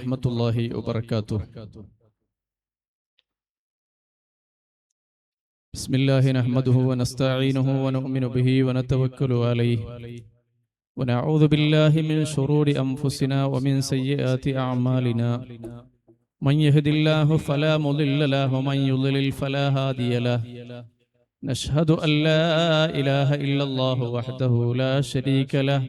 റഹ്മത്തുള്ളാഹി വബറകാതുഹു. ബിസ്മില്ലാഹി നഹ്മദുഹു വനസ്തഈനുഹു വനുഅ്മിനു ബിഹി വനതവക്കലു അലൈഹി വനഊദു ബില്ലാഹി മിൻ ശുറൂരി അൻഫുസിനാ വമിൻ സയ്യിആതി അഅ്മാലിനാ മൻ യഹ്ദില്ലാഹു ഫലാ മുളില്ല ലഹു വമൻ യുളിൽ ഫലാ ഹാദിയ ലഹു. നശ്ഹദു അൻ ലാ ഇലാഹ ഇല്ലല്ലാഹു വഹ്ദഹു ലാ ശരീക ലഹു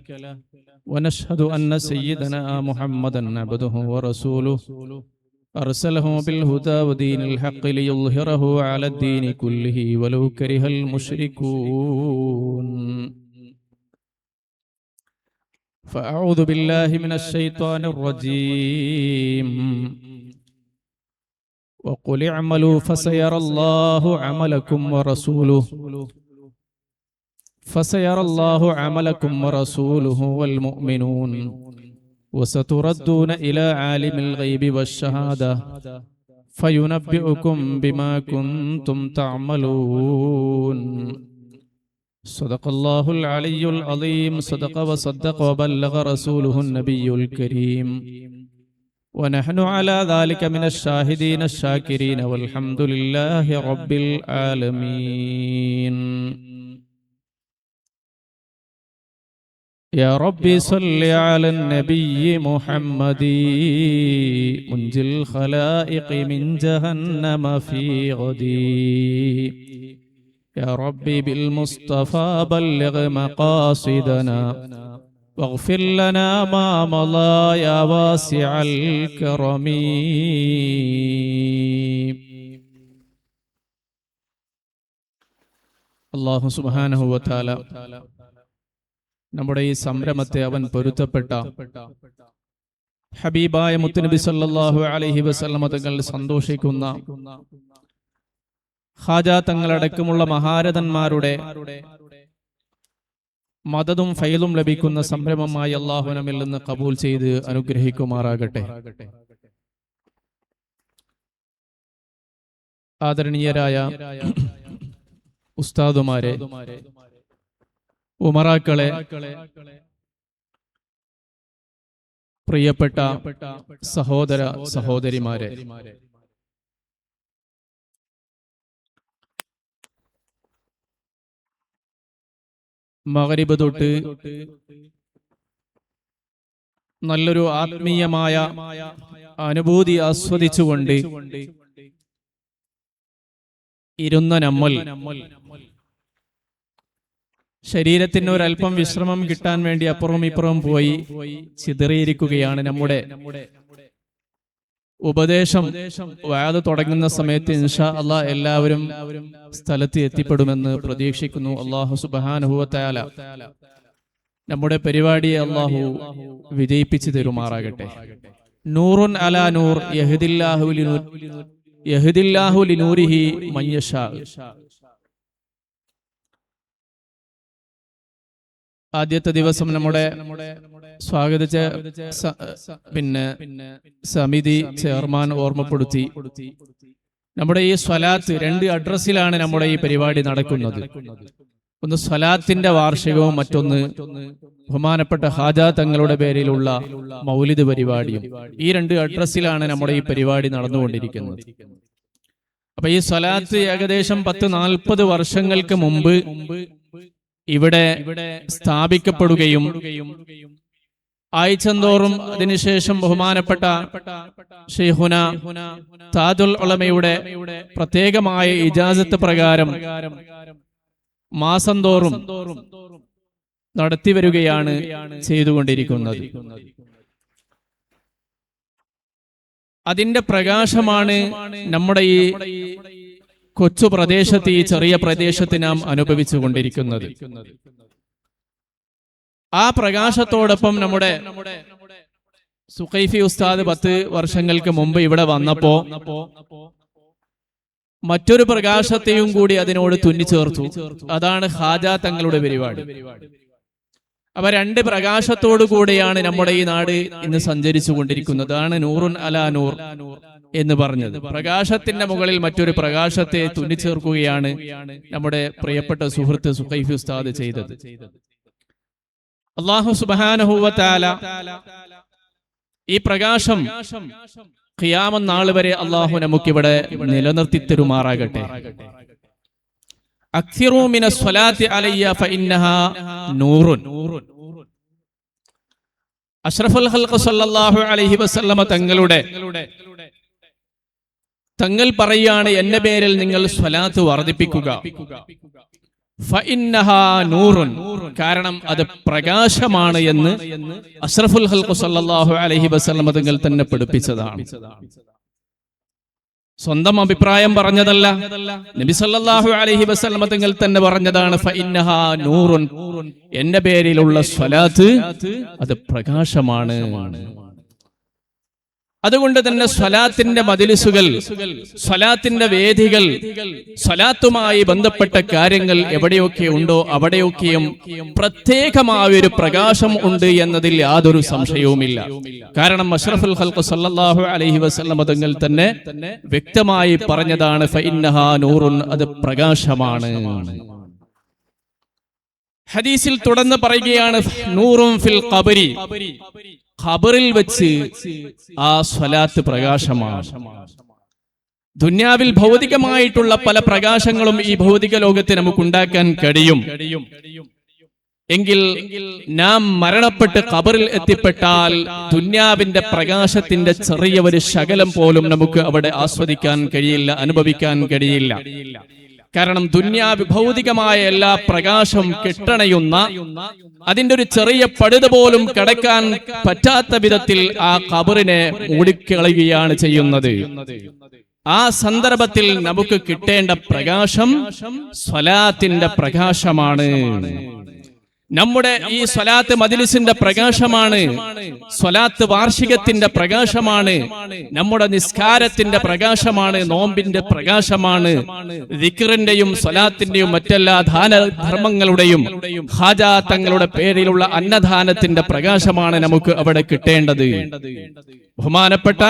ونشهد أن سيدنا محمدا عبده ورسوله أرسله بالهدى ودين الحق ليظهره على الدين كله ولو كره المشركون. فأعوذ بالله من الشيطان الرجيم. وقل اعملوا فسيرى الله عملكم ورسوله ورسوله والمؤمنون وستردون إلى عالم الغيب والشهادة فينبئكم بما كنتم تعملون. صدق الله العلي العظيم. صدق وصدق وبلغ رسوله النبي الكريم ونحن على ذلك من الشاهدين الشاكرين والحمد لله رب العالمين. يا ربي صل على النبي محمد منجي الخلائق من جهنم في غدي. يا ربي بالمصطفى بلغ مقاصدنا واغفر لنا ما مضى يا واسع الكرم. الله سبحانه وتعالى നമ്മുടെ ഈ സംരംഭത്തെ അവൻ പൊരുത്തപ്പെട്ട ഹബീബായ മുത്തുനബി സല്ലല്ലാഹു അലൈഹി വസല്ലമ തങ്ങൾ സന്തോഷിക്കുന്ന ഖാജാ തങ്ങളടക്കമുള്ള മഹാരഥന്മാരുടെ മദതും ഫൈലും ലഭിക്കുന്ന സംരംഭമായി അല്ലാഹു നമ്മിൽ നിന്ന് കബൂൽ ചെയ്ത് അനുഗ്രഹിക്കുമാറാകട്ടെ. ആദരണീയരായ ഉസ്താദുമാരെ, ഉമറാക്കളെ, പ്രിയപ്പെട്ട സഹോദര സഹോദരിമാരെ, മഗ്രിബ് തൊട്ട് നല്ലൊരു ആത്മീയമായ അനുഭൂതി ആസ്വദിച്ചുകൊണ്ട് ഇരുന്ന നമ്മൾ ശരീരത്തിന് ഒരല്പം വിശ്രമം കിട്ടാൻ വേണ്ടി അപ്പുറം ഇപ്പുറം പോയി ചിതറിയിരിക്കുകയാണ്. നമ്മുടെ ഉപദേശം വഅദ് തുടങ്ങുന്ന സമയത്ത് ഇൻഷാ അല്ലാഹ് എല്ലാവരും സ്ഥലത്ത് എത്തിപ്പെടുമെന്ന് പ്രതീക്ഷിക്കുന്നു. അല്ലാഹു സുബ്ഹാനഹു വ തആല നമ്മുടെ പരിപാടിയെ അല്ലാഹു വിജയിപ്പിച്ചു തരുമാറാകട്ടെ. നൂറുൻ അലാ നൂർ യഹ്ദില്ലാഹു ലിനൂരിഹി മൻ യശാ. ആദ്യത്തെ ദിവസം നമ്മുടെ സ്വാഗതിച്ച സമിതി ചെയർമാൻ ഓർമ്മപ്പെടുത്തി, നമ്മുടെ ഈ സ്വലാത്ത് 2 അഡ്രസ്സിലാണ് നമ്മുടെ ഈ പരിപാടി നടക്കുന്നത്. ഒന്ന് സ്വലാത്തിന്റെ വാർഷികവും മറ്റൊന്ന് ബഹുമാനപ്പെട്ട ഖാജാ തങ്ങളുടെ പേരിലുള്ള മൗലിദ് പരിപാടിയും. ഈ 2 അഡ്രസ്സിലാണ് നമ്മുടെ ഈ പരിപാടി നടന്നുകൊണ്ടിരിക്കുന്നത്. അപ്പൊ ഈ സ്വലാത്ത് ഏകദേശം 10-40 വർഷങ്ങൾക്ക് മുമ്പ് ഇവിടെ സ്ഥാപിക്കപ്പെടുകയും ആഴ്ചന്തോറും അതിനുശേഷം ബഹുമാനപ്പെട്ട ശൈഖുന താജുൽ ഉലമയുടെ പ്രത്യേകമായ ഇജാസത്ത് പ്രകാരം മാസം തോറും നടത്തിവരികയാണ് ചെയ്തുകൊണ്ടിരിക്കുന്നത്. അതിന്റെ പ്രകാശമാണ് നമ്മുടെ ഈ കൊച്ചു പ്രദേശത്ത്, ഈ ചെറിയ പ്രദേശത്ത് നാം അനുഭവിച്ചു കൊണ്ടിരിക്കുന്നത്. ആ പ്രകാശത്തോടൊപ്പം നമ്മുടെ സുഖൈഫി ഉസ്താദ് 10 വർഷങ്ങൾക്ക് മുമ്പ് ഇവിടെ വന്നപ്പോ മറ്റൊരു പ്രകാശത്തെയും കൂടി അതിനോട് തുന്നിച്ചേർത്തു. അതാണ് ഖാജാ തങ്ങളുടെ പരിപാടി. അപ്പൊ 2 പ്രകാശത്തോടു കൂടിയാണ് നമ്മുടെ ഈ നാട് ഇന്ന് സഞ്ചരിച്ചു കൊണ്ടിരിക്കുന്നത്. അതാണ് നൂറുൻ അലാ നൂർ എന്ന് പറഞ്ഞത്. പ്രകാശത്തിന്റെ മുകളിൽ മറ്റൊരു പ്രകാശത്തെ തുന്നിച്ചേർക്കുകയാണ് നമ്മുടെ പ്രിയപ്പെട്ട സുഹൃത്ത് സുഖൈഫി ഉസ്താദ് ചെയ്തത്. അല്ലാഹു സുബ്ഹാനഹു വ തആല ഈ പ്രകാശം ഖിയാമത്ത് നാൾ വരെ അല്ലാഹു നമുക്കിവിടെ നിലനിർത്തി തരുമാറാകട്ടെ. അക്സിറൂ മിനസ് സ്വലാത്തി അലയ്യ ഫഇന്നഹാ നൂറുൻ. അഷ്റഫുൽ ഖൽഖ് സല്ലല്ലാഹു അലൈഹി വസല്ലമ തങ്ങൾ പറയാണ്, എന്റെ പേരിൽ നിങ്ങൾ സ്വലാത്ത് വർദ്ധിപ്പിക്കുക. ഫഇന്നഹാ നൂറുൻ, കാരണം അത് പ്രകാശമാണ് എന്ന് അഷ്റഫുൽ ഖൽഖ് സല്ലല്ലാഹു അലൈഹി വസല്ലമ തങ്ങൾ തന്നെ പഠിപ്പിച്ചതാണ്. സ്വന്തം അഭിപ്രായം പറഞ്ഞതല്ല, നബി സല്ലല്ലാഹു അലൈഹി വസല്ലമ തങ്ങൾ തന്നെ പറഞ്ഞതാണ്. ഫഇന്നഹാ നൂറുൻ, എന്റെ പേരിലുള്ള സ്വലാത്ത് അത് പ്രകാശമാണ്. അതുകൊണ്ട് തന്നെ സ്വലാത്തിന്റെ മജ്‌ലിസുകൾ, സ്വലാത്തിന്റെ വേദികൾ, സ്വലാത്തുമായി ബന്ധപ്പെട്ട കാര്യങ്ങൾ എവിടെയൊക്കെ ഉണ്ടോ അവിടെയൊക്കെയും പ്രത്യേകമായ ഒരു പ്രകാശം ഉണ്ട് എന്നതിൽ യാതൊരു സംശയവുമില്ല. കാരണം അഷ്റഫുൽ ഖൽഖ് സല്ലല്ലാഹു അലൈഹി വസല്ലമ തങ്ങൾ തന്നെ വ്യക്തമായി പറഞ്ഞതാണ്, ഫഇന്നഹാ നൂറുൻ, അത് പ്രകാശമാണ്. ഹദീസിൽ തുടർന്ന് പറയുകയാണ്, നൂറുൻ ഫിൽ ഖബരി, ഖബറിൽ വെച്ച് ആ സ്വലാത്ത് പ്രകാശമാണ്. ദുനിയാവിൽ ഭൗതികമായിട്ടുള്ള പല പ്രകാശങ്ങളും ഈ ഭൗതിക ലോകത്ത് നമുക്ക് ഉണ്ടാക്കാൻ കഴിയും. എങ്കിൽ നാം മരണപ്പെട്ട് ഖബറിൽ എത്തിപ്പെട്ടാൽ ദുനിയാവിന്റെ പ്രകാശത്തിന്റെ ചെറിയ ഒരു ശകലം പോലും നമുക്ക് അവിടെ ആസ്വദിക്കാൻ കഴിയില്ല, അനുഭവിക്കാൻ കഴിയില്ല. കാരണം ദുനിയാവ് ഭൗതികമായ എല്ലാ പ്രകാശം കെട്ടണയുന്ന, അതിന്റെ ഒരു ചെറിയ പഴുത് പോലും കടക്കാൻ പറ്റാത്ത വിധത്തിൽ ആ ഖബറിനെ മൂടിക്കളയുകയാണ് ചെയ്യുന്നത്. ആ സന്ദർഭത്തിൽ നമുക്ക് കിട്ടേണ്ട പ്രകാശം സ്വലാത്തിന്റെ പ്രകാശമാണ്. നമ്മുടെ ഈ സ്വലാത്ത് മജ്‌ലിസിന്റെ പ്രകാശമാണ്, സ്വലാത്ത് വാർഷികത്തിന്റെ പ്രകാശമാണ്, നമ്മുടെ നിസ്കാരത്തിന്റെ പ്രകാശമാണ്, നോമ്പിന്റെ പ്രകാശമാണ്, ദിക്റിന്റെയും സ്വലാത്തിന്റെയും മറ്റെല്ലാ ദാനധർമ്മങ്ങളുടെയും ഖാജാ തങ്ങളുടെ പേരിലുള്ള അന്നദാനത്തിന്റെ പ്രകാശമാണ് നമുക്ക് അവിടെ കിട്ടേണ്ടത്. ബഹുമാനപ്പെട്ട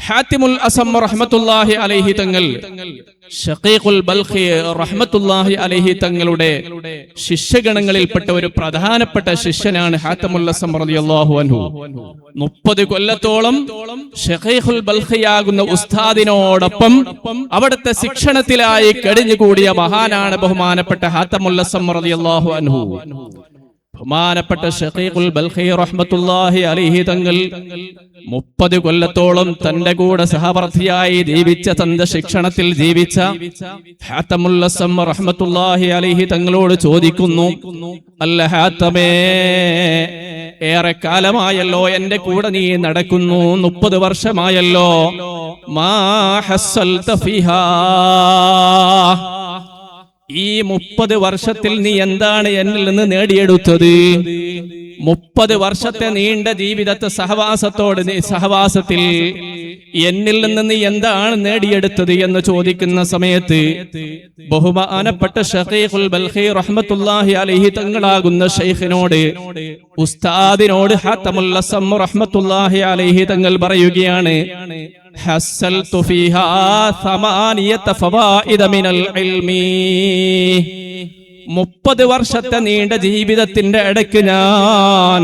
ഹാത്തിമുൽ അസം റഹ്മത്തുള്ളാഹി അലൈഹി തങ്ങൾ, ഷഖീഖുൽ ബൽഖി റഹ്മത്തുള്ളാഹി അലൈഹി തങ്ങളുടെ ശിഷ്യഗണങ്ങളിൽപ്പെട്ട ഒരു പ്രധാനപ്പെട്ട ശിഷ്യനാണ് ഹാത്തിമുൽ അസം റളിയല്ലാഹു അൻഹു. 30 കൊല്ലത്തോളം ഷഖീഖുൽ ബൽഖിയാകുന്ന ഉസ്താദിനോടൊപ്പം അവിടുത്തെ ശിക്ഷണത്തിലായി കഴിഞ്ഞുകൂടിയ മഹാനാണ് ബഹുമാനപ്പെട്ട ഹാത്തിമുൽ അസം റളിയല്ലാഹു അൻഹു. ബഹുമാനപ്പെട്ട ഷഖീഖുൽ ബൽഖി റഹ്മത്തുള്ളാഹി അലൈഹി തങ്ങൾ 30 കൊല്ലത്തോളം തന്റെ കൂടെ സഹവർത്തിയായി ജീവിച്ച, തന്റെ ശിക്ഷണത്തിൽ ജീവിച്ച ഹാത്തമുൽ അസം റഹ്മത്തുള്ളാഹി അലൈഹി തങ്ങളോട് ചോദിക്കുന്നു, അല്ല ഹാത്തമേ, ഏറെ കാലമായല്ലോ എന്റെ കൂടെ നീ നടക്കുന്നു, 30 വർഷമായല്ലോ, മാ ഹസ്സൽത ഫീഹാ, ഈ 30 വർഷത്തിൽ നീ എന്താണ് എന്നിൽ നിന്ന് നേടിയെടുത്തത്? 30 വർഷത്തെ നീണ്ട ജീവിതത്തെ സഹവാസത്തിൽ എന്നിൽ നിന്ന് നീ എന്താണ് നേടിയെടുത്തത് എന്ന് ചോദിക്കുന്ന സമയത്ത് ബഹുമാനപ്പെട്ട ഷഖീഖുൽ ബൽഖി റഹ്മത്തുള്ളാഹി അലൈഹി തങ്ങളാകുന്ന ശൈഖിനോട്, ഉസ്താദിനോട് ഹാത്തമുൽ അസം റഹ്മത്തുള്ളാഹി അലൈഹി തങ്ങൾ പറയുകയാണ്, ഹസ്സൽതു ഫീഹാ 8 ഫവായിദ മിനൽ ഇൽമി, 30 വർഷത്തെ നീണ്ട ജീവിതത്തിന്റെ ഇടയ്ക്ക് ഞാൻ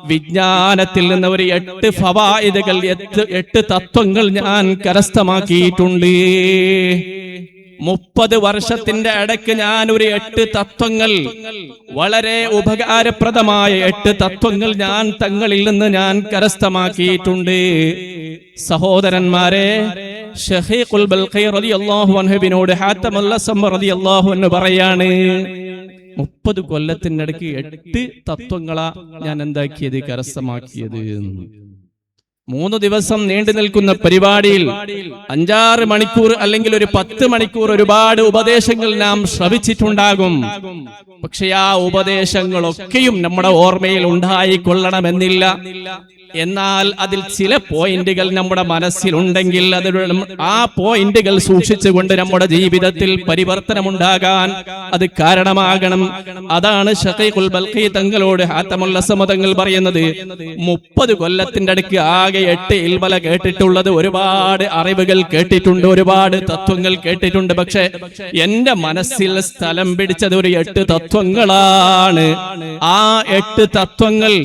വിജ്ഞാനത്തിൽ നിന്ന് ഒരു 8 ഫവായിദുകൾ, 8 തത്വങ്ങൾ ഞാൻ കരസ്ഥമാക്കിയിട്ടുണ്ട്. 30 വർഷത്തിന്റെ ഇടയ്ക്ക് ഞാൻ ഒരു 8 തത്വങ്ങൾ, വളരെ ഉപകാരപ്രദമായ 8 തത്വങ്ങൾ ഞാൻ തങ്ങളിൽ നിന്ന് ഞാൻ കരസ്ഥമാക്കിയിട്ടുണ്ട്. സഹോദരന്മാരെ, ഷഖീഖുൽ ബൽഖി റളിയല്ലാഹു അൻഹുവിനോട് ഹാത്തമുൽ അസം റളിയല്ലാഹു അൻഹു പറയാണ്, 30 കൊല്ലത്തിനിടയ്ക്ക് 8 തത്വങ്ങളാ ഞാൻ എന്താക്കിയത്, കരസ്ഥമാക്കിയത്. 3 ദിവസം നീണ്ടു നിൽക്കുന്ന പരിപാടിയിൽ 5-6 മണിക്കൂർ അല്ലെങ്കിൽ ഒരു 10 മണിക്കൂർ ഒരുപാട് ഉപദേശങ്ങൾ നാം ശ്രവിച്ചിട്ടുണ്ടാകും. പക്ഷെ ആ ഉപദേശങ്ങളൊക്കെയും നമ്മുടെ ഓർമ്മയിൽ ഉണ്ടായിക്കൊള്ളണമെന്നില്ല. എന്നാൽ അതിൽ ചില പോയിന്റുകൾ നമ്മുടെ മനസ്സിലുണ്ടെങ്കിൽ ആ പോയിന്റുകൾ സൂക്ഷിച്ചുകൊണ്ട് നമ്മുടെ ജീവിതത്തിൽ പരിവർത്തനമുണ്ടാകാൻ അത് കാരണമാകണം. അതാണ് ഷഖീഖുൽ ബൽഖി തങ്ങളോട് ഹാത്തമുൽ അസം തങ്ങൾ പറയുന്നത്. 30 കൊല്ലത്തിന്റെ അടുക്ക് ആകെ 8 ഇൽമല കേട്ടിട്ടുള്ളത്, ഒരുപാട് അറിവുകൾ കേട്ടിട്ടുണ്ട്, ഒരുപാട് തത്വങ്ങൾ കേട്ടിട്ടുണ്ട്. പക്ഷെ എന്റെ മനസ്സിൽ സ്ഥലം പിടിച്ചത് ഒരു 8 തത്വങ്ങളാണ്. ആ 8 തത്വങ്ങൾ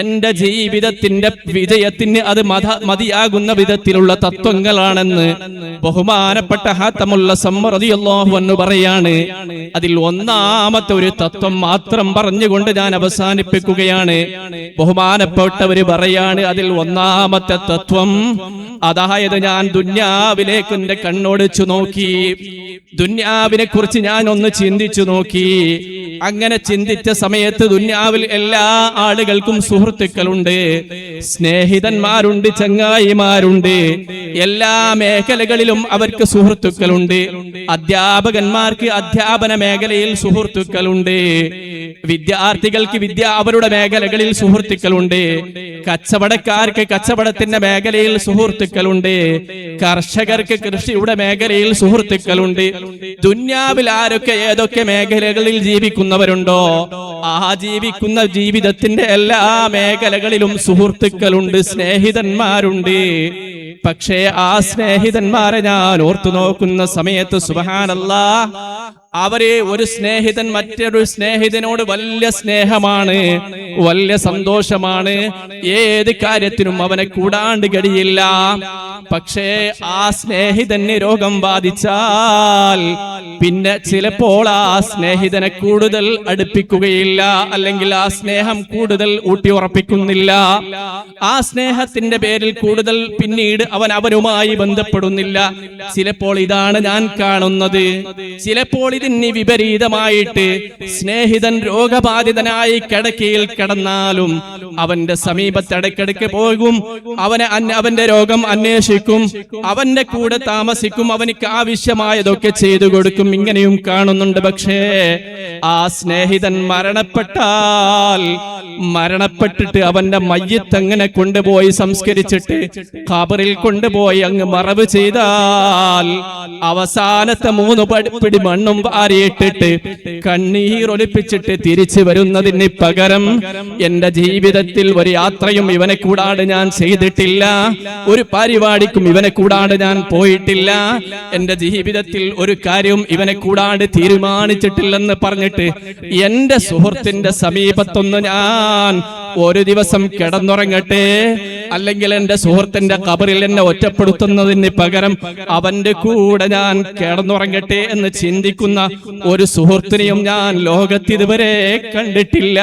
എന്റെ ജീവിതത്തിന്റെ വിജയത്തിന് അത് മതിയാകുന്ന വിധത്തിലുള്ള തത്വങ്ങളാണെന്ന് ബഹുമാനപ്പെട്ട ഹാത്തമുൽ അസ്സം റളിയല്ലാഹു അൻഹു പറയാണ്. അതിൽ ഒന്നാമത്തെ ഒരു തത്വം മാത്രം പറഞ്ഞുകൊണ്ട് ഞാൻ അവസാനിപ്പിക്കുകയാണ്. ബഹുമാനപ്പെട്ടവര് പറയാണ്, അതിൽ ഒന്നാമത്തെ തത്വം, അതായത് ഞാൻ ദുന്യാവിലേക്ക് എന്റെ കണ്ണോടിച്ചു നോക്കി, ദുന്യാവിനെ കുറിച്ച് ഞാൻ ഒന്ന് ചിന്തിച്ചു നോക്കി. അങ്ങനെ ചിന്തിച്ച സമയത്ത് ദുന്യാവിൽ എല്ലാ ആളുകൾക്കും സുഹൃത്തുക്കളുണ്ട്, സ്നേഹിതന്മാരുണ്ട്, ചങ്ങായിമാരുണ്ട്. എല്ലാ മേഖലകളിലും അവർക്ക് സുഹൃത്തുക്കളുണ്ട്. അധ്യാപകന്മാർക്ക് അധ്യാപന മേഖലയിൽ സുഹൃത്തുക്കളുണ്ട്, വിദ്യാർത്ഥികൾക്ക് അവരുടെ മേഖലകളിൽ സുഹൃത്തുക്കളുണ്ട്, കച്ചവടക്കാർക്ക് കച്ചവടത്തിന്റെ മേഖലയിൽ സുഹൃത്തുക്കളുണ്ട്, കർഷകർക്ക് കൃഷിയുടെ മേഖലയിൽ സുഹൃത്തുക്കളുണ്ട്. ദുന്യാവിൽ ആരൊക്കെ ഏതൊക്കെ മേഖലകളിൽ ജീവിക്കുന്നവരുണ്ടോ ആ ജീവിക്കുന്ന ജീവിതത്തിന്റെ എല്ലാ മേഖലകളിലും സുഹൃത്തുക്കളുണ്ട്, സ്നേഹിതന്മാരുണ്ട്. പക്ഷേ ആ സ്നേഹിതന്മാരെ ഞാൻ ഓർത്തു നോക്കുന്ന സമയത്ത് സുബ്ഹാനല്ലാഹ്, അവരെ ഒരു സ്നേഹിതൻ മറ്റൊരു സ്നേഹിതനോട് വലിയ സ്നേഹമാണ്, വലിയ സന്തോഷമാണ്, ഏത് കാര്യത്തിനും അവനെ കൂടാണ്ട് കഴിയില്ല. പക്ഷേ ആ സ്നേഹിതന് രോഗം ബാധിച്ചാൽ പിന്നെ ചിലപ്പോൾ ആ സ്നേഹിതനെ കൂടുതൽ അടുപ്പിക്കുകയില്ല, അല്ലെങ്കിൽ ആ സ്നേഹം കൂടുതൽ ഊട്ടിയുറപ്പിക്കുന്നില്ല. ആ സ്നേഹത്തിന്റെ പേരിൽ കൂടുതൽ പിന്നീട് അവനുമായി ബന്ധപ്പെടുന്നില്ല. ചിലപ്പോൾ ഇതാണ് ഞാൻ കാണുന്നത്. ചിലപ്പോൾ ഇതിന് വിപരീതമായിട്ട് സ്നേഹിതൻ രോഗബാധിതനായി കിടക്കയിൽ കിടന്നാലും അവന്റെ സമീപത്ത് ഇടയ്ക്കിടയ്ക്ക് പോകും, അവന്റെ രോഗം അന്വേഷിക്കും, അവന്റെ കൂടെ താമസിക്കും, അവനിക്ക് ആവശ്യമായതൊക്കെ ചെയ്തു കൊടുക്കും. ഇങ്ങനെയും കാണുന്നുണ്ട്. പക്ഷേ ആ സ്നേഹിതൻ മരണപ്പെട്ടിട്ട് അവന്റെ മയ്യിത്ത് അങ്ങനെ കൊണ്ടുപോയി സംസ്കരിച്ചിട്ട് ഖബറിൽ കൊണ്ടുപോയി അങ്ങ് മറവ് ചെയ്താൽ അവസാനത്തെ 3 പിടി മണ്ണും വാരിയിട്ടിട്ട് കണ്ണീരൊലിപ്പിച്ചിട്ട് തിരിച്ചു വരുന്നതിന് പകരം എന്റെ ജീവിതത്തിൽ ഒരു യാത്രയും ഇവനെ കൂടാതെ ഞാൻ ചെയ്തിട്ടില്ല, ഒരു പരിപാടിക്കും ഇവനെ കൂടാതെ ഞാൻ പോയിട്ടില്ല, എന്റെ ജീവിതത്തിൽ ഒരു കാര്യവും ഇവനെ കൂടാതെ തീരുമാനിച്ചിട്ടില്ലെന്ന് പറഞ്ഞിട്ട് എന്റെ സുഹൃത്തിന്റെ സമീപത്തൊന്ന് ഞാൻ ഒരു ദിവസം കിടന്നുറങ്ങട്ടെ, അല്ലെങ്കിൽ എന്റെ സുഹൃത്തിന്റെ ഖബറിൽ എന്നെ ഒറ്റപ്പെടുത്തുന്നതിന് പകരം അവന്റെ കൂടെ ഞാൻ കിടന്നുറങ്ങട്ടെ എന്ന് ചിന്തിക്കുന്ന ഒരു സുഹൃത്തിനെയും ഞാൻ ലോകത്ത് ഇതുവരെ കണ്ടിട്ടില്ല.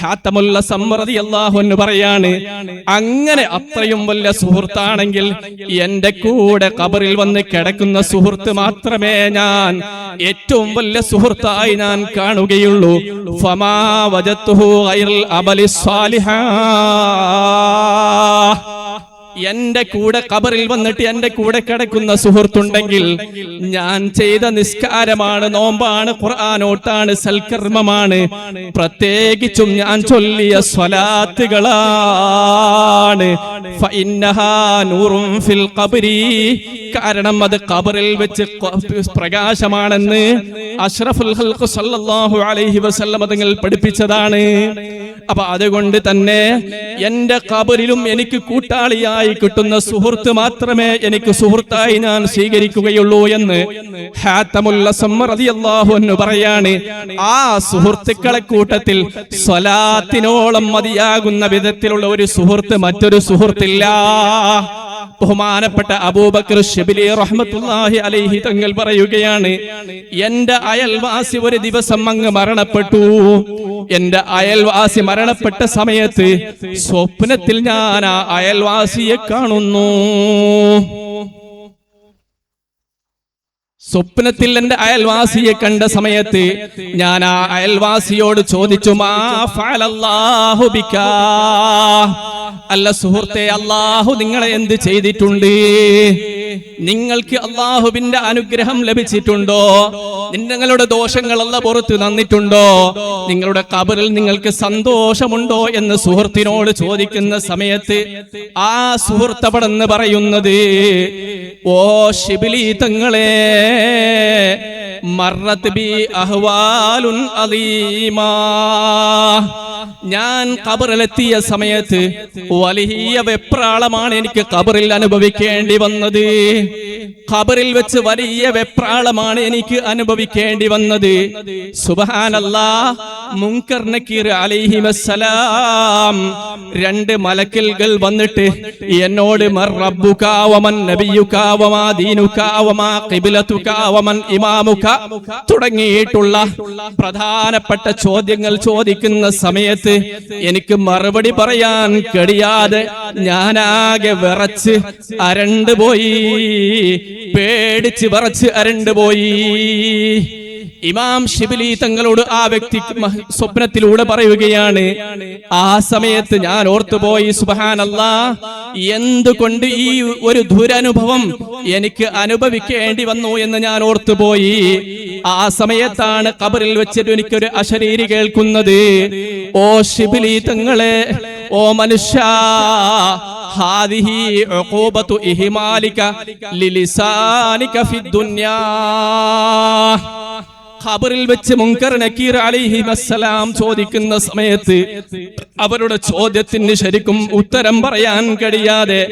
ഹാത്തമുൽ അസ്സം റളിയല്ലാഹു അൻഹു പറയാണ്, അങ്ങനെ അത്രയും വലിയ സുഹൃത്താണെങ്കിൽ എന്റെ കൂടെ ഖബറിൽ വന്ന് കിടക്കുന്ന സുഹൃത്ത് മാത്രമേ ഞാൻ ഏറ്റവും വലിയ സുഹൃത്തായി ഞാൻ കാണുകയുള്ളൂ. ഫമാ വജത്തുഹു ഗൈറൽ അമലി സ്വാലിഹാ. എന്റെ കൂടെ ഖബറിൽ വന്നിട്ട് എന്റെ കൂടെ കിടക്കുന്ന സുഹൃത്തുണ്ടെങ്കിൽ ഞാൻ ചെയ്ത നിസ്കാരമാണ്, നോമ്പാണ്, ഖുർആനോട്ടാണ്, സൽക്കർമ്മമാണ്, പ്രത്യേകിച്ചും ഞാൻ ചൊല്ലിയ സ്വലാത്തുകളാണ്. ഫഇന്നഹാ നൂറുൻ ഫിൽ ഖബ്രി. കാരണം അത് ഖബറിൽ വെച്ച് പ്രകാശമാണെന്ന് അഷ്റഫുൽ ഖൽഖ് സല്ലല്ലാഹു അലൈഹി വസല്ലം തങ്ങൾ പഠിപ്പിച്ചതാണ്. അപ്പൊ അതുകൊണ്ട് തന്നെ എന്റെ ഖബറിലും എനിക്ക് കൂട്ടാളിയായി കിട്ടുന്ന സുഹൃത്ത് മാത്രമേ എനിക്ക് സുഹൃത്തായി ഞാൻ സ്വീകരിക്കുകയുള്ളൂ എന്ന് ഹാത്തമുൽ അസ്സം റളിയല്ലാഹു അൻഹു പറയാണ്. ആ സുഹൃത്തുക്കളെ കൂട്ടത്തിൽ സ്വലാത്തിനോളം മതിയാകുന്ന വിധത്തിലുള്ള ഒരു സുഹൃത്ത് മറ്റൊരു സുഹൃത്തില്ല. ബഹുമാനപ്പെട്ട അബൂബക്കർ ശിബിലി റഹ്മത്തുള്ളാഹി അലൈഹി തങ്ങൾ പറയുകയാണ്, എന്റെ അയൽവാസി ഒരു ദിവസം അങ്ങ് മരണപ്പെട്ടു. എന്റെ അയൽവാസി മരണപ്പെട്ട സമയത്ത് സ്വപ്നത്തിൽ ഞാൻ ആ അയൽവാസിയെ കാണുന്നു. സ്വപ്നത്തിൽ എന്റെ അയൽവാസിയെ കണ്ട സമയത്ത് ഞാൻ ആ അയൽവാസിയോട് ചോദിച്ചു, മാ ഫഅലല്ലാഹു ബികാ. അല്ല സുഹൃത്തെ, അല്ലാഹു നിങ്ങളെ എന്ത് ചെയ്തിട്ടുണ്ട്? നിങ്ങൾക്ക് അല്ലാഹുവിന്റെ അനുഗ്രഹം ലഭിച്ചിട്ടുണ്ടോ? നിങ്ങളുടെ ദോഷങ്ങൾ അല്ലാഹു പുറത്തു തന്നിട്ടുണ്ടോ? നിങ്ങളുടെ ഖബറിൽ നിങ്ങൾക്ക് സന്തോഷമുണ്ടോ എന്ന് സുഹൃത്തിനോട് ചോദിക്കുന്ന സമയത്ത് ആ സുഹൃത്ത് അവിടെന്ന് പറയുന്നത്, ഓ ശിബിലി തങ്ങളെ, മറത്ത് ബി അഹ്വാലുൻ അലീമാ. ഞാൻ ഖബറിലെത്തിയ സമയത്ത് വലിയ വെപ്രാളമാണ് എനിക്ക് ഖബറിൽ അനുഭവിക്കേണ്ടി വന്നത്. ഖബറിൽ വെച്ച് വലിയ വെപ്രാളമാണ് എനിക്ക് അനുഭവിക്കേണ്ടി വന്നത്. സുബ്ഹാനല്ലാഹ്. മുൻകർ നക്കീർ അലൈഹിമസ്സലാം രണ്ട് മലക്കുകൾ വന്നിട്ട് എന്നോട് മർ റബ്ബുക വമൻ നബിയുക വമാ ദീനുക വമാ ഖിബ്ലതുക വമൻ ഇമാമുക തുടങ്ങിയിട്ടുള്ള പ്രധാനപ്പെട്ട ചോദ്യങ്ങൾ ചോദിക്കുന്ന സമയത്ത് എനിക്ക് മറുപടി പറയാൻ കഴിയാതെ ഞാനാകെ വിറച്ച് അരണ്ടുപോയി, പേടിച്ച് വിറച്ച് അരണ്ടുപോയി. ഇമാം ഷിബിലി തങ്ങളോട് ആ വ്യക്തി സ്വപ്നത്തിലൂടെ പറയുകയാണ്, ആ സമയത്ത് ഞാൻ ഓർത്തുപോയി, സുബ്ഹാനല്ലാഹ്, എന്തുകൊണ്ട് ഈ ഒരു ദുരനുഭവം എനിക്ക് അനുഭവിക്കേണ്ടി വന്നു എന്ന് ഞാൻ ഓർത്തുപോയി. ആ സമയത്താണ് ഖബറിൽ വെച്ചിട്ട് എനിക്കൊരു അശരീരി കേൾക്കുന്നത്, ഓ ഷിബിലി തങ്ങളെ, ഓ മനുഷ്യ, ഹാദിഹി ഉഖൂബതു ഇഹ്മാലിക ലിലിസാനിക ഫിദ്ദുനിയാ. ഖബറിൽ വെച്ച് മുൻകർ നക്കീർ അലൈഹിമസ്സലാം ചോദിക്കുന്ന സമയത്ത് അവരുടെ ചോദ്യത്തിന് ശരിക്കും ഉത്തരം പറയാൻ കഴിയാതെ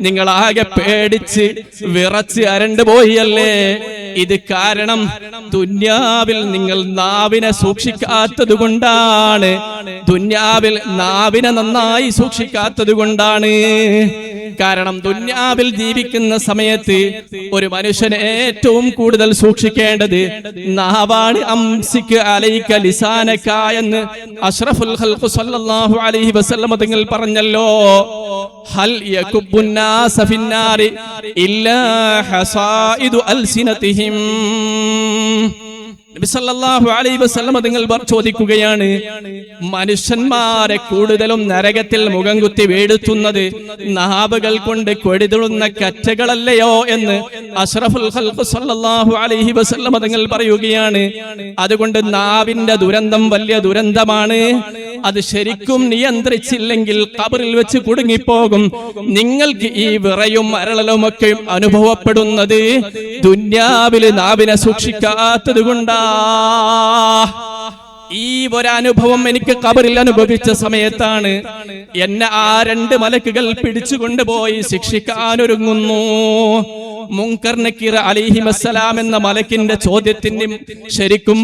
നിങ്ങൾ ആകെ പേടിച്ച് വിറച്ച് അരണ്ടുപോയല്ലേ? ഇത് കാരണം ദുന്യാവിൽ നിങ്ങൾ നാവിനെ സൂക്ഷിക്കാത്തത് കൊണ്ടാണ്. ദുന്യാവിൽ നാവിനെ നന്നായി സൂക്ഷിക്കാത്തത് കൊണ്ടാണ്. കാരണം ദുന്യാവിൽ ജീവിക്കുന്ന സമയത്ത് ഒരു മനുഷ്യനെ ഏറ്റവും കൂടുതൽ സൂക്ഷിക്കേണ്ടത് നാവാണ്. അംസിക് അലൈക ലിസാനക എന്ന് അഷ്റഫുൽ ഖൽഖ് സ്വല്ലല്ലാഹു അലൈഹി വസല്ലം തങ്ങൾ പറഞ്ഞല്ലോ. ഹൽ യകുബ്ബുൻ നാസ ഫിന്നാരി ഇല്ലാ ഹസായിദു അൽസിനതിഹിം. നബി സല്ലല്ലാഹു അലൈഹി വസല്ലം തങ്ങൾ ചോദിക്കുകയാണ്, മനുഷ്യന്മാരെ കൂടുതലും നരകത്തിൽ മുഖം കുത്തി വീഴ്ത്തുന്നത് നാവുകൾ കൊണ്ട് കൊടിതുളുന്ന കറ്റകളല്ലയോ എന്ന് അഷ്റഫുൽ ഖൽഖ് സ്വല്ലല്ലാഹു അലൈഹി വസല്ലം തങ്ങൾ പറയുകയാണ്. അതുകൊണ്ട് നാവിന്റെ ദുരന്തം വലിയ ദുരന്തമാണ്. അത് ശരിക്കും നിയന്ത്രിച്ചില്ലെങ്കിൽ ഖബറിൽ വെച്ച് കുടുങ്ങിപ്പോകും. നിങ്ങൾക്ക് ഈ വിറയും അരളലും ഒക്കെ അനുഭവപ്പെടുന്നത് ദുന്യാവിൽ നാവിനെ സൂക്ഷിക്കാത്തത് കൊണ്ടാ. ഈ ഒരനുഭവം എനിക്ക് ഖബറിൽ അനുഭവിച്ച സമയത്താണ് എന്നെ ആ രണ്ട് മലക്കുകൾ പിടിച്ചുകൊണ്ടുപോയി ശിക്ഷിക്കാനൊരുങ്ങുന്നു. മുൻകർ നക്കീർ അലൈഹിമസ്സലാം എന്ന മലക്കിന്റെ ചോദ്യത്തിന് ശരിക്കും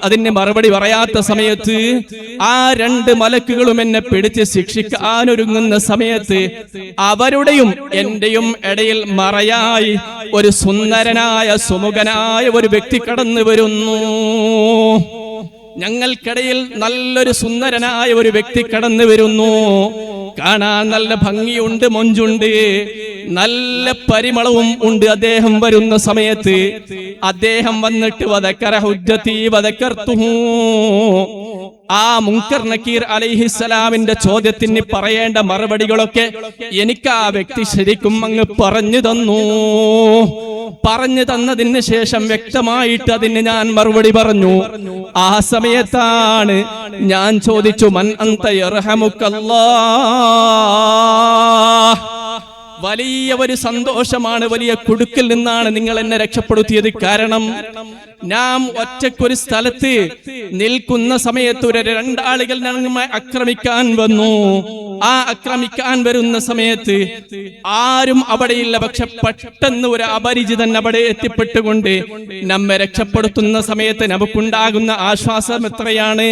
അതിന് മറുപടി പറയാത്ത സമയത്ത് ആ രണ്ട് മലക്കുകളും എന്നെ പിടിച്ച് ശിക്ഷിക്കാനൊരുങ്ങുന്ന സമയത്ത് അവരുടെയും എന്റെയും ഇടയിൽ മറയായി ഒരു സുന്ദരനായ സുമുഖനായ ഒരു വ്യക്തി കടന്നു വരുന്നു. ഞങ്ങൾക്കിടയിൽ നല്ലൊരു സുന്ദരനായ ഒരു വ്യക്തി കടന്നു വരുന്നു. കാണാൻ നല്ല ഭംഗിയുണ്ട്, മൊഞ്ചുണ്ട്, നല്ല പരിമളവും ഉണ്ട്. അദ്ദേഹം വരുന്ന സമയത്ത് അദ്ദേഹം വന്നിട്ട് വദക്കറ ഹുജ്ജതി വദക്കർതുഹു, ആ മുൻകർ നക്കീർ അലൈഹിസ്സലാമിന്റെ ചോദ്യത്തിന് പറയേണ്ട മറുപടികളൊക്കെ എനിക്ക് ആ വ്യക്തി ശരിക്കും അങ്ങ് പറഞ്ഞു തന്നു. പറഞ്ഞു തന്നതിന് ശേഷം വ്യക്തമായിട്ട് അതിന് ഞാൻ മറുപടി പറഞ്ഞു. ആ സമയത്താണ് ഞാൻ ചോദിച്ചു, മൻ അന്ത യർഹമുക്കല്ലാഹ്. വലിയ ഒരു സന്തോഷമാണ്, വലിയ കുടുക്കിൽ നിന്നാണ് നിങ്ങൾ എന്നെ രക്ഷപ്പെടുത്തിയത്. കാരണം നാം ഒറ്റക്കൊരു സ്ഥലത്ത് നിൽക്കുന്ന സമയത്ത് ഒരു രണ്ടാളുകൾ നമ്മെ ആക്രമിക്കാൻ വന്നു. ആ ആക്രമിക്കാൻ വരുന്ന സമയത്ത് ആരും അവിടെയില്ല. പക്ഷെ പെട്ടെന്ന് ഒരു അപരിചിതൻ അവിടെ എത്തിപ്പെട്ടുകൊണ്ട് നമ്മെ രക്ഷപ്പെടുത്തുന്ന സമയത്ത് നമുക്കുണ്ടാകുന്ന ആശ്വാസം എത്രയാണ്,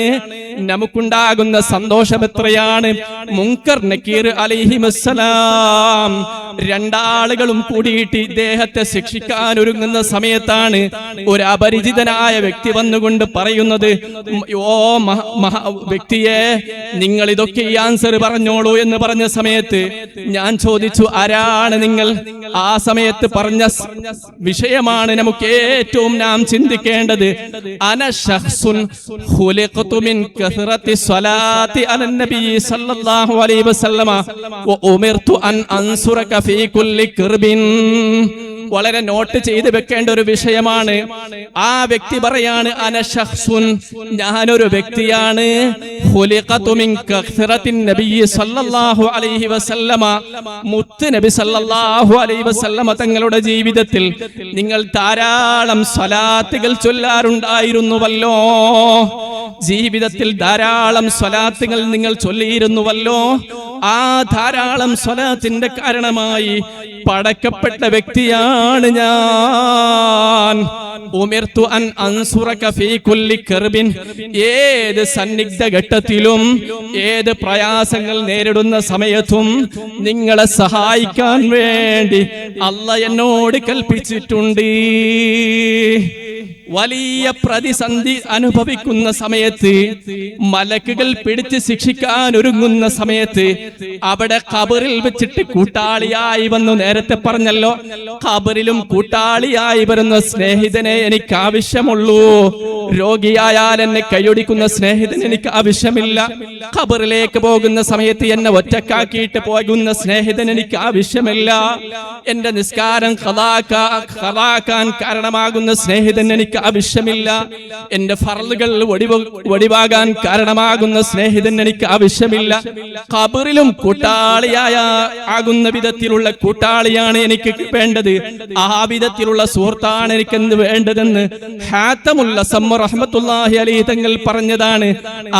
നമുക്കുണ്ടാകുന്ന സന്തോഷം എത്രയാണ്. മുൻകർ നക്കീർ അലൈഹിമസ്സലാം രണ്ടാളുകളും കൂടിയിട്ട് ഇദ്ദേഹത്തെ ശിക്ഷിക്കാൻ ഒരുങ്ങുന്ന സമയത്താണ് ഒരു അപരിചിതനായ വ്യക്തി വന്നുകൊണ്ട് പറയുന്നത്, ഓ വ്യക്തിയെ, നിങ്ങൾ ഇതൊക്കെ ഈ ആൻസർ പറഞ്ഞോളൂ എന്ന് പറഞ്ഞ സമയത്ത് ഞാൻ ചോദിച്ചു, ആരാണ് നിങ്ങൾ? ആ സമയത്ത് പറഞ്ഞ വിഷയമാണ് നമുക്ക് ഏറ്റവും നാം ചിന്തിക്കേണ്ടത്. അന ശഖ്സുൻ ഖുലിഖതു മിൻ കസറത്തി സ്വലാത്തി അലൻ നബി സല്ലല്ലാഹു അലൈഹി വസല്ലമ വ ഉമിർതു അൻ അൻസുറക ഫീ കുല്ലി ഖിർബിൻ. വളരെ നോട്ട് ചെയ്ത് വെക്കേണ്ട ഒരു വിഷയമാണ്. ആ വ്യക്തി പറയാണ്, അന ശഖ്സുൻ, ഞാനൊരു വ്യക്തിയാണ്, ഖുലിഖതു മിൻ കസറത്തിൻ നബി സല്ലല്ലാഹു അലൈഹി വസല്ലമ, മുത്ത് നബി സല്ലല്ലാഹു അലൈഹി വസല്ലമ തങ്ങളുടെ ജീവിതത്തിൽ നിങ്ങൾ ധാരാളം സ്വലാത്തുകൾ ചൊല്ലാറുണ്ടായിരുന്നുവല്ലോ. ജീവിതത്തിൽ ധാരാളം സ്വലാത്തുകൾ നിങ്ങൾ ചൊല്ലിയിരുന്നുവല്ലോ. ആ ധാരാളം സ്വലാത്തിന്റെ കാരണമായി പടക്കപ്പെട്ട വ്യക്തിയാണ് ഞാൻ. ഉമിർതു അൻ അൻസുറക ഫീ കുല്ലി കർബിൻ, ഏത് സന്നിഗ്ധ ഘട്ടത്തിലും ഏത് പ്രയാസങ്ങൾ നേരിടുന്ന സമയത്തും നിങ്ങളെ സഹായിക്കാൻ വേണ്ടി അല്ലാഹ് എന്നോട് കൽപ്പിച്ചിട്ടുണ്ട്. വലിയ പ്രതിസന്ധി അനുഭവിക്കുന്ന സമയത്ത്, മലക്കുകൾ പിടിച്ച് ശിക്ഷിക്കാൻ ഒരുങ്ങുന്ന സമയത്ത്, അവിടെ ഖബറിൽ വെച്ചിട്ട് കൂട്ടാളിയായി വന്നു. നേരത്തെ പറഞ്ഞല്ലോ, ഖബറിലും കൂട്ടാളിയായി വരുന്ന സ്നേഹിതനെ എനിക്ക് ആവശ്യമുള്ളൂ. രോഗിയായാൽ എന്നെ കൈയൊടിക്കുന്ന സ്നേഹിതൻ എനിക്ക് ആവശ്യമില്ല. ഖബറിലേക്ക് പോകുന്ന സമയത്ത് എന്നെ ഒറ്റക്കാക്കിയിട്ട് പോകുന്ന സ്നേഹിതൻ എനിക്ക് ആവശ്യമില്ല. എന്റെ നിസ്കാരം ഖളാക്കാൻ കാരണമാകുന്ന സ്നേഹിതൻ എനിക്ക് ആവശ്യമില്ല. എന്റെ ഫർളുകൾ ഒടിവാകാൻ കാരണമാകുന്ന സ്നേഹിതൻ എനിക്ക് ആവശ്യമില്ല. ഖബറിലും ആകുന്ന വിധത്തിലുള്ള കൂട്ടാളിയാണ് എനിക്ക് വേണ്ടത്. ആ വിധത്തിലുള്ള സുഹൃത്താണ് എനിക്ക് വേണ്ടതെന്ന് ഹാത്തമുൽ അസം റഹ്മത്തുള്ളാഹി അലൈഹി തങ്ങൾ പറഞ്ഞതാണ്.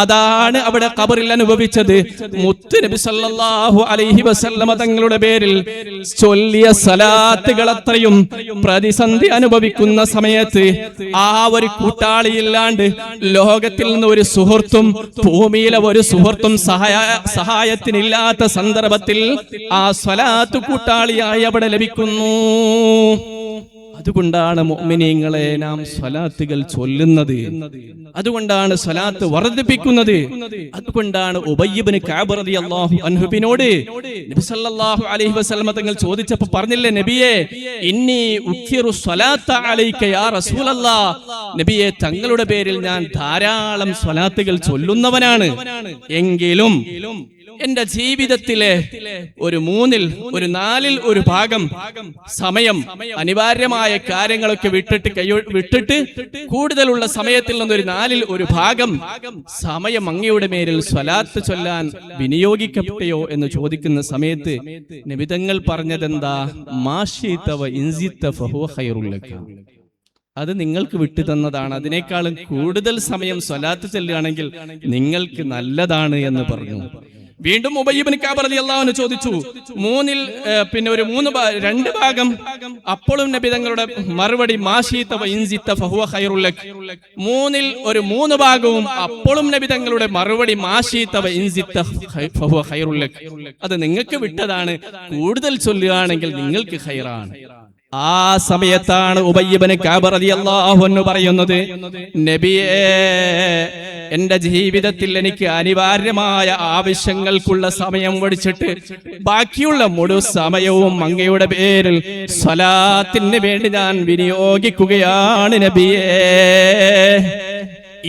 അതാണ് അവിടെ ഖബറിൽ അനുഭവിച്ചത്. മുത്ത് നബി സല്ലല്ലാഹു അലൈഹി വസല്ലമ തങ്ങളുടെ പേരിൽ ചൊല്ലിയ സലാത്തുകൾ അത്രയും പ്രതിസന്ധി അനുഭവിക്കുന്ന സമയത്ത് ആ ഒരു കൂട്ടാളിയില്ലാണ്ട് ലോകത്തിൽ നിന്ന് ഒരു സുഹൃത്തും ഭൂമിയിലെ ഒരു സുഹൃത്തും സഹായത്തിനില്ലാത്ത സന്ദർഭത്തിൽ ആ സ്വലാത്ത് കൂട്ടാളിയായി അവിടെ ലഭിക്കുന്നു. അതുകൊണ്ടാണ് മുഅ്മിനീങ്ങളെ നാം സ്വലാത്തുകൾ ചൊല്ലുന്നത്. അതുകൊണ്ടാണ് സ്വലാത്ത് വർദ്ധിപ്പിക്കുന്നത്. അതുകൊണ്ടാണ് ഉബയ്യ് ഇബ്നു കഅബ് റളിയല്ലാഹു അൻഹുവിനോട് നബി സല്ലല്ലാഹു അലൈഹി വസല്ലം തങ്ങൾ ചോദിച്ചപ്പോൾ പറഞ്ഞില്ലേ, നബിയേ ഇന്നി ഉക്തിറു സ്വലാത്ത അലൈക യാ റസൂലല്ലാഹ്, നബിയേ തങ്ങളുടെ പേരിൽ ഞാൻ ധാരാളം സ്വലാത്തുകൾ ചൊല്ലുന്നവനാണ്. എങ്കിലും എന്റെ ജീവിതത്തിലെ ഒരു 4 ഭാഗം സമയം അനിവാര്യമായ കാര്യങ്ങളൊക്കെ വിട്ടിട്ട് കൂടുതലുള്ള സമയത്തിൽ നിന്നൊരു 4 ഭാഗം സമയം അങ്ങയുടെ മേലിൽ സ്വലാത്ത് ചൊല്ലാൻ വിനിയോഗിക്കപ്പെട്ടോ എന്ന് ചോദിക്കുന്ന സമയത്ത് നബി തങ്ങൾ പറഞ്ഞതെന്താ? മാശിത വ ഇൻസിത ഫഹുവ ഖൈറുൽ ലക, അത് നിങ്ങൾക്ക് വിട്ടു തന്നതാണ്. അതിനേക്കാളും കൂടുതൽ സമയം സ്വലാത്ത് ചൊല്ലുകയാണെങ്കിൽ നിങ്ങൾക്ക് നല്ലതാണ് എന്ന് പറഞ്ഞു. വീണ്ടും ഉബയ്യ് ഇബ്നു കഅബ് റളിയല്ലാഹു അൻഹു ചോദിച്ചു, 2 ഭാഗം. അപ്പോഴും നബി തങ്ങളുടെ മറുപടി മാശീത വ ഇൻസിത ഫഹുവ ഖൈറുൽ ലക. 3 ഭാഗവും അപ്പോഴും നബി തങ്ങളുടെ മറുപടി മാശീത വ ഇൻസിത ഫഹുവ ഖൈറുൽ ലക, അത് നിങ്ങൾക്ക് വിട്ടതാണ്, കൂടുതൽ ചൊല്ലുകയാണെങ്കിൽ നിങ്ങൾക്ക് ഖൈറാണ്. ആ സമയത്താണ് ഉബയ്യ് ഇബ്നു കഅബ് റളിയല്ലാഹു അൻഹു പറയുന്നത്, നബിയേ എന്റെ ജീവിതത്തിൽ എനിക്ക് അനിവാര്യമായ ആവശ്യങ്ങൾക്കുള്ള സമയം ഒഴിച്ചിട്ട് ബാക്കിയുള്ള മുഴു സമയവും അങ്ങയുടെ പേരിൽ സ്വലാത്തിന് വേണ്ടി ഞാൻ വിനിയോഗിക്കുകയാണ് നബിയേ.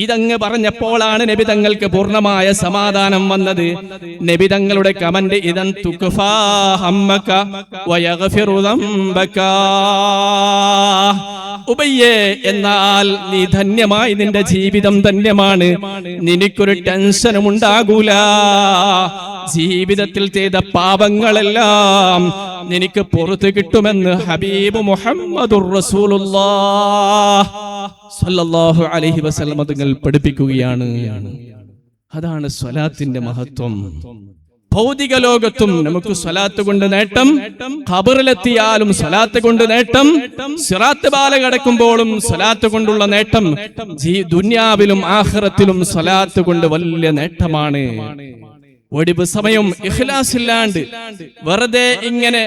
ഇതങ്ങ് പറഞ്ഞപ്പോഴാണ് നബി തങ്ങൾക്ക് പൂർണ്ണമായ സമാധാനം വന്നത്. നബി തങ്ങളുടെ കമന്റ് ഇദൻ തുക്ഫാ ഹമ്മക വയഗ്ഫിറു ദംബക, ഉബയ്യേ എന്നാൽ നീ ധന്യമായി, നിന്റെ ജീവിതം ധന്യമാണ്, നിനക്കൊരു ടെൻഷനും ഉണ്ടാകൂല. ജീവിതത്തിൽ ചെയ്ത പാപങ്ങളെല്ലാം നിനക്ക് പുറത്തു കിട്ടുമെന്ന് ഹബീബ് മുഹമ്മദുർ റസൂലുള്ളാഹ് സല്ലല്ലാഹു അലൈഹി വസല്ലം തങ്ങൾ പഠിപ്പിക്കുകയാണ്. അതാണ് സ്വലാത്തിന്റെ മഹത്വം. ഭൗതിക ലോകത്തും നമുക്ക് സ്വലാത്ത് കൊണ്ട് നേട്ടം, ഖബറിലെത്തിയാലും സ്വലാത്ത് കൊണ്ട് നേട്ടം, സിറാത്ത് പാല കടക്കുമ്പോഴും സ്വലാത്ത് കൊണ്ടുള്ള നേട്ടം, ദുനിയാവിലും ആഖിറത്തിലും സ്വലാത്ത് കൊണ്ട് വലിയ നേട്ടമാണ്. ഒടിവ് സമയം ഇഖ്ലാസ് ഇല്ലാണ്ട് വെറുതെ ഇങ്ങനെ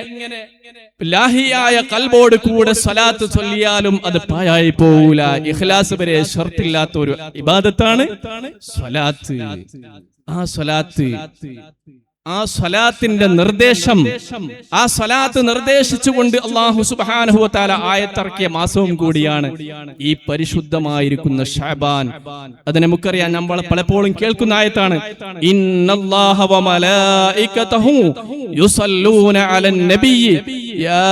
ലാഹിയായ ഖൽബോട് കൂടെ സ്വലാത്ത് ചൊല്ലിയാലും അത് പാഴായി പോകൂല. ഇഖ്ലാസ് വരെ ഷർത്തില്ലാത്ത ഒരു ഇബാദത്താണ് സ്വലാത്ത്. ആ സ്വലാത്തിന്റെ നിർദ്ദേശം, ആ സ്വലാത്ത് നിർദ്ദേശിച്ചുകൊണ്ട് അല്ലാഹു സുബ്ഹാനഹു വ തആല ആയത്തിറക്കിയ മാസവും കൂടിയാണ് ഈ പരിശുദ്ധമായിരിക്കുന്ന ശഅബാൻ. അത് നമുക്കറിയാം, നമ്മൾ പലപ്പോഴും കേൾക്കുന്ന ആയത്താണ്. ഇന്നല്ലാഹ വ മലായികതഹു യുസല്ലൂന അലൻ നബിയ്യി യാ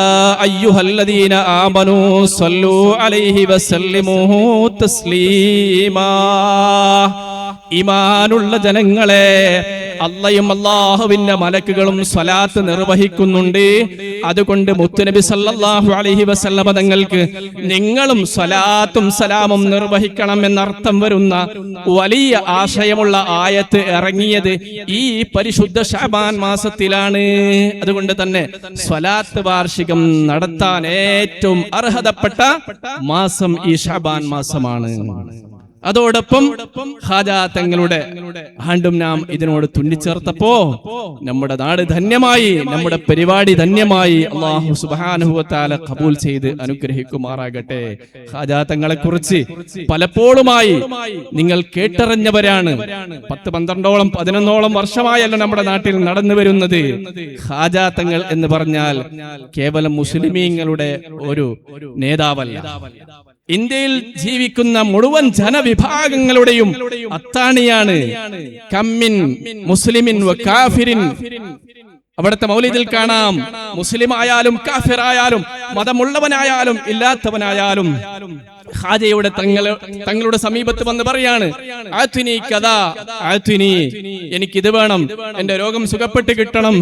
അയ്യുഹല്ലദീന ആമനൂ സല്ലൂ അലൈഹി വസല്ലിമൂ തസ്ലീമാ. ഈമാനുള്ള ജനങ്ങളെ, അള്ളയും അള്ളാഹുവിന്റെ മലക്കുകളും സ്വലാത്ത് നിർവഹിക്കുന്നുണ്ട്. അതുകൊണ്ട് മുത്തുനബി സല്ലല്ലാഹു അലൈഹി വസല്ലമ തങ്ങൾക്ക് നിങ്ങളും സ്വലാത്തും സലാമും നിർവഹിക്കണം എന്നർത്ഥം വരുന്ന വലിയ ആശയമുള്ള ആയത്ത് ഇറങ്ങിയത് ഈ പരിശുദ്ധ ശഅബാൻ മാസത്തിലാണ്. അതുകൊണ്ട് തന്നെ സ്വലാത്ത് വാർഷികം നടത്താൻ ഏറ്റവും അർഹതപ്പെട്ട മാസം ഈ ശഅബാൻ മാസമാണ്. അതോടൊപ്പം ഖാജ തങ്ങളുടെ ആണ്ടും നാം ഇതിനോട് തുന്നിച്ചേർത്തപ്പോ നമ്മുടെ നാട് ധന്യമായി, നമ്മുടെ പരിപാടി ധന്യമായി. അല്ലാഹു സുബ്ഹാനഹു വ തആല ഖബൂൽ ചെയ്ത് അനുഗ്രഹിക്കുമാറാകട്ടെ. ഖാജ തങ്ങളെ കുറിച്ച് പലപ്പോഴുമായി നിങ്ങൾ കേട്ടറിഞ്ഞവരാണ്. 10, 12, 11 വർഷമായല്ലോ നമ്മുടെ നാട്ടിൽ നടന്നു വരുന്നത്. ഖാജ തങ്ങൾ എന്ന് പറഞ്ഞാൽ കേവലം മുസ്ലിമീങ്ങളുടെ ഒരു നേതാവല്ല, ഇന്ത്യയിൽ ജീവിക്കുന്ന മുഴുവൻ ജനവിഭാഗങ്ങളുടെയും അത്താണിയാണ്. കമ്മിൻ മുസ്ലിമിൻ വ കാഫിരിൻ. അവിടുത്തെ മൗലിദിൽ കാണാം, മുസ്ലിം ആയാലും കാഫിറായാലും മതമുള്ളവനായാലും ഇല്ലാത്തവനായാലും ഖാജയുടെ തങ്ങളുടെ സമീപത്ത് വന്ന് പറയാണ്, ആത്വിനി കഥാ, ആത്വിനി, എനിക്കിത് വേണം, എന്റെ രോഗം സുഖപ്പെട്ട് കിട്ടണം,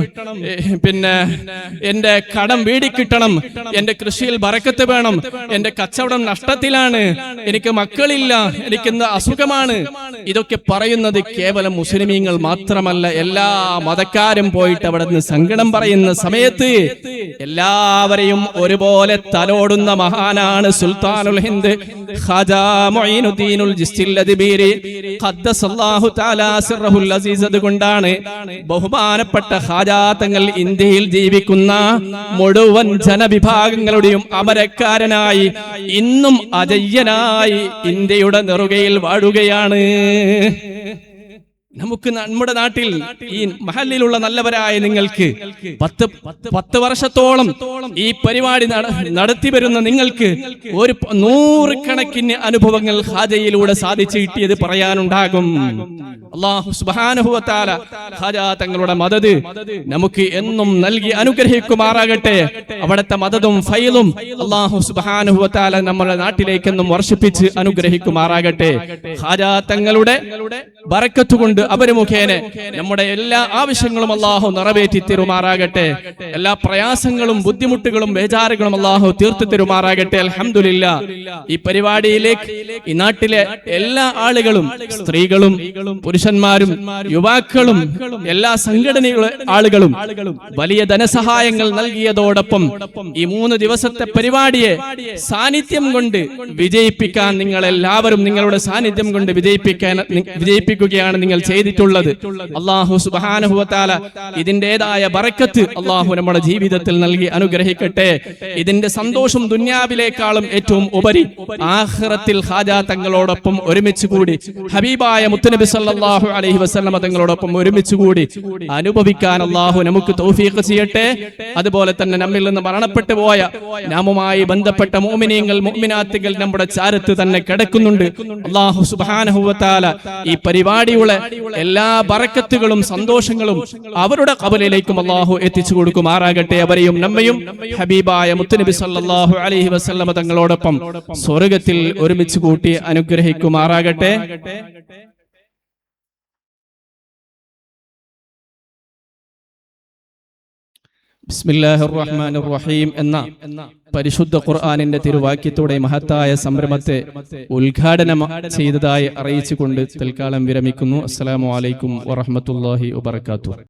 പിന്നെ എന്റെ കടം വീടി കിട്ടണം, എന്റെ കൃഷിയിൽ ബറക്കത്ത് വേണം, എന്റെ കച്ചവടം നഷ്ടത്തിലാണ്, എനിക്ക് മക്കളില്ല, എനിക്കിന്ന് അസുഖമാണ്. ഇതൊക്കെ പറയുന്നത് കേവലം മുസ്ലിമീങ്ങൾ മാത്രമല്ല, എല്ലാ മതക്കാരും പോയിട്ട് അവിടെ നിന്ന് സങ്കടം പറയുന്ന സമയത്ത് എല്ലാവരെയും ഒരുപോലെ തലോടുന്ന മഹാനാണ് സുൽത്താനുൽ ഹിന്ദ് ഖാജാ മുഈനുദ്ദീനുൽ ജിസ്തിൽ അദ്ബീരി ഖദ്ദസല്ലാഹു തആല സിർറഹുൽ അസീസ്. അതുകൊണ്ടാണ് ബഹുമാനപ്പെട്ട ഖാജാ തങ്ങൾ ഇന്ത്യയിൽ ജീവിക്കുന്ന മുഴുവൻ ജനവിഭാഗങ്ങളുടെയും അമരക്കാരനായി ഇന്നും അജയ്യനായി ഇന്ത്യയുടെ നെറുകയിൽ വാഴുകയാണ്. നമുക്ക് നമ്മുടെ നാട്ടിൽ ഈ മഹല്ലിലുള്ള നല്ലവരായ നിങ്ങൾക്ക് 10 വർഷത്തോളം ഈ പരിപാടി നടത്തി വരുന്ന നിങ്ങൾക്ക് ഒരു 100 കണക്കിന് അനുഭവങ്ങൾ ഖാജയിലൂടെ സാധിച്ചു കിട്ടിയത് പറയാനുണ്ടാകും. അല്ലാഹു സുബ്ഹാനഹു വ തആല ഖാജ തങ്ങളുടെ മദദ് നമുക്ക് എന്നും നൽകി അനുഗ്രഹിക്കുമാറാകട്ടെ. അവിടുത്തെ മദദും ഫൈലും അല്ലാഹു സുബ്ഹാനഹു വ തആല നമ്മുടെ നാട്ടിലേക്ക് എന്നും വർഷിപ്പിച്ച് അനുഗ്രഹിക്കുമാറാകട്ടെ. ഖാജ തങ്ങളുടെ ബറക്കത്ത് കൊണ്ട് അവര് മുഖേന നമ്മുടെ എല്ലാ ആവശ്യങ്ങളും അല്ലാഹു നിറവേറ്റി തരുമാറാകട്ടെ. എല്ലാ പ്രയാസങ്ങളും ബുദ്ധിമുട്ടുകളും ബേജാറുകളും അല്ലാഹു തീർത്തു തരുമാറാകട്ടെ. അൽഹംദുലില്ലാ. ഈ പരിപാടിയിലേക്ക് ഈ നാട്ടിലെ എല്ലാ ആളുകളും, സ്ത്രീകളും പുരുഷന്മാരും യുവാക്കളും എല്ലാ സംഘടനകളുടെ ആളുകളും വലിയ ധനസഹായങ്ങൾ നൽകിയതോടൊപ്പം ഈ 3 ദിവസത്തെ പരിപാടിയെ സാന്നിധ്യം കൊണ്ട് വിജയിപ്പിക്കാൻ നിങ്ങൾ എല്ലാവരും നിങ്ങളുടെ സാന്നിധ്യം കൊണ്ട് വിജയിപ്പിക്കുകയാണ് നിങ്ങൾ ചെയ്തിട്ടുള്ളത്. അല്ലാഹു സുബ്ഹാനഹു വ തആല ഇതിന്റേതായ ബറക്കത്ത് അല്ലാഹു നമ്മുടെ ജീവിതത്തിൽ നൽകി അനുഗ്രഹിക്കട്ടെ. ഇതിന്റെ സന്തോഷം ദുനിയാവിലേക്കാളും ഏറ്റവും ഉപരി ആഖിറത്തിൽ ഖാജ തങ്ങളോടൊപ്പം ഒരുമിച്ച് കൂടി ഹബീബായ മുത്തുനബി സല്ലല്ലാഹു അലൈഹി വസല്ലമ തങ്ങളോടൊപ്പം ഒരുമിച്ച് കൂടി അനുഭവിക്കാൻ അല്ലാഹു നമുക്ക് തൗഫീഖ് ചെയ്യട്ടെ. അതുപോലെ തന്നെ നമ്മിൽ നിന്ന് മരണപ്പെട്ടു പോയ നാമുമായി ബന്ധപ്പെട്ട മുഅ്മിനീങ്ങൾ മുഅ്മിനാത്തുകൾ നമ്മുടെ ചാരത്ത് തന്നെ കിടക്കുന്നുണ്ട്. അല്ലാഹു സുബ്ഹാനഹു വ തആല ഈ പരിപാടിയുടെ എല്ലാ ബറക്കത്തുകളും സന്തോഷങ്ങളും അവരുടെ ഖബറിലേക്കും അല്ലാഹു എത്തിച്ചു കൊടുക്കുമാറാകട്ടെ. അവരെയും നമ്മയും ഹബീബായ മുത്തുനബി സല്ലല്ലാഹു അലൈഹി വസല്ലമ തങ്ങളോടൊപ്പം സ്വർഗ്ഗത്തിൽ ഒരുമിച്ച് കൂട്ടി അനുഗ്രഹിക്കുമാറാകട്ടെ. ബിസ്മില്ലാഹിർ റഹ്മാനിർ റഹീം എന്ന പരിശുദ്ധ ഖുർആനിന്റെ തിരുവാക്യത്തോടെ മഹത്തായ സംരംഭത്തെ ഉദ്ഘാടനം ചെയ്തതായി അറിയിച്ചുകൊണ്ട് തൽക്കാലം വിരമിക്കുന്നു. അസ്സലാമു അലൈക്കും വറഹ്മത്തുള്ളാഹി വബറകാതുഹു.